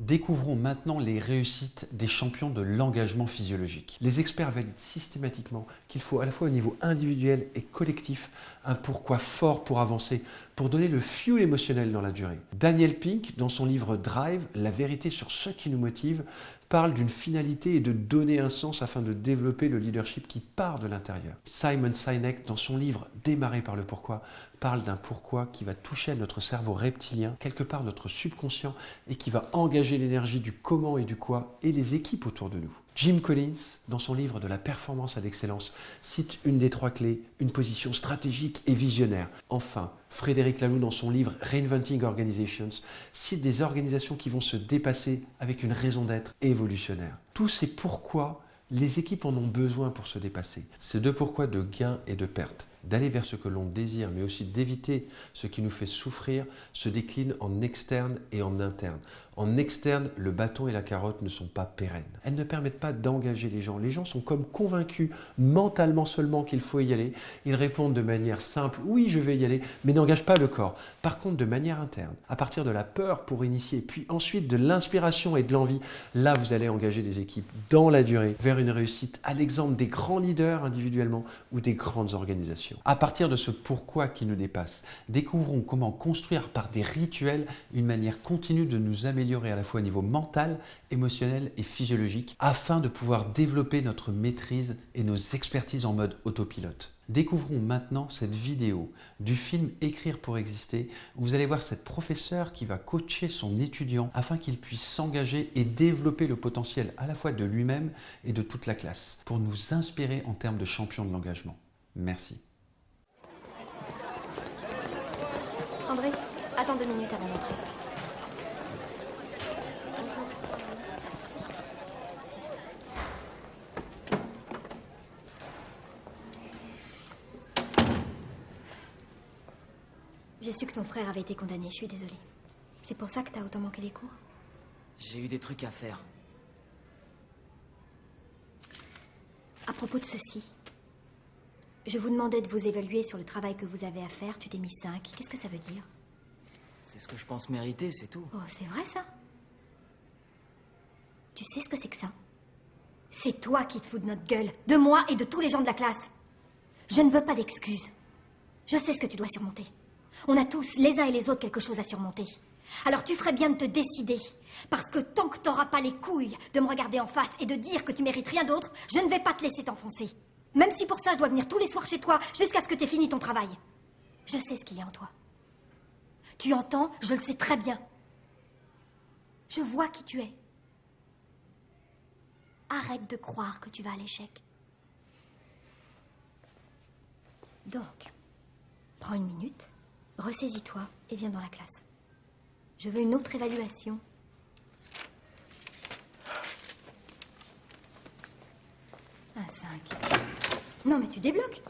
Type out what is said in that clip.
Découvrons maintenant les réussites des champions de l'engagement physiologique. Les experts valident systématiquement qu'il faut à la fois au niveau individuel et collectif un pourquoi fort pour avancer, pour donner le fuel émotionnel dans la durée. Daniel Pink, dans son livre Drive, La vérité sur ce qui nous motive, parle d'une finalité et de donner un sens afin de développer le leadership qui part de l'intérieur. Simon Sinek, dans son livre Démarrer par le pourquoi, parle d'un pourquoi qui va toucher à notre cerveau reptilien, quelque part notre subconscient, et qui va engager l'énergie du comment et du quoi et les équipes autour de nous. Jim Collins, dans son livre De la performance à l'excellence, cite une des 3 clés, une position stratégique et visionnaire. Enfin, Frédéric Laloux, dans son livre Reinventing Organizations, cite des organisations qui vont se dépasser avec une raison d'être évolutionnaire. Tous ces pourquoi, les équipes en ont besoin pour se dépasser. Ces 2 pourquoi de gain et de perte, d'aller vers ce que l'on désire, mais aussi d'éviter ce qui nous fait souffrir, se déclinent en externe et en interne. En externe, le bâton et la carotte ne sont pas pérennes. Elles ne permettent pas d'engager les gens. Les gens sont comme convaincus mentalement seulement qu'il faut y aller. Ils répondent de manière simple, oui, je vais y aller, mais n'engagent pas le corps. Par contre, de manière interne, à partir de la peur pour initier, puis ensuite de l'inspiration et de l'envie, là, vous allez engager des équipes dans la durée vers une réussite à l'exemple des grands leaders individuellement ou des grandes organisations. À partir de ce pourquoi qui nous dépasse, découvrons comment construire par des rituels une manière continue de nous améliorer à la fois au niveau mental, émotionnel et physiologique afin de pouvoir développer notre maîtrise et nos expertises en mode autopilote. Découvrons maintenant cette vidéo du film Écrire pour exister où vous allez voir cette professeure qui va coacher son étudiant afin qu'il puisse s'engager et développer le potentiel à la fois de lui-même et de toute la classe pour nous inspirer en termes de champion de l'engagement. Merci. André, attends 2 minutes avant d'entrer. J'ai su que ton frère avait été condamné, je suis désolée. C'est pour ça que t'as autant manqué les cours? J'ai eu des trucs à faire. À propos de ceci, je vous demandais de vous évaluer sur le travail que vous avez à faire, tu t'es mis 5. Qu'est-ce que ça veut dire? C'est ce que je pense mériter, c'est tout. Oh, c'est vrai ça? Tu sais ce que c'est que ça? C'est toi qui te fous de notre gueule, de moi et de tous les gens de la classe. Je ne veux pas d'excuses. Je sais ce que tu dois surmonter. On a tous, les uns et les autres, quelque chose à surmonter. Alors tu ferais bien de te décider. Parce que tant que t'auras pas les couilles de me regarder en face et de dire que tu mérites rien d'autre, je ne vais pas te laisser t'enfoncer. Même si pour ça je dois venir tous les soirs chez toi jusqu'à ce que t'aies fini ton travail. Je sais ce qu'il y a en toi. Tu entends? Je le sais très bien. Je vois qui tu es. Arrête de croire que tu vas à l'échec. Donc, prends 1 minute, ressaisis-toi et viens dans la classe. Je veux une autre évaluation. Un 5. Non, mais tu débloques.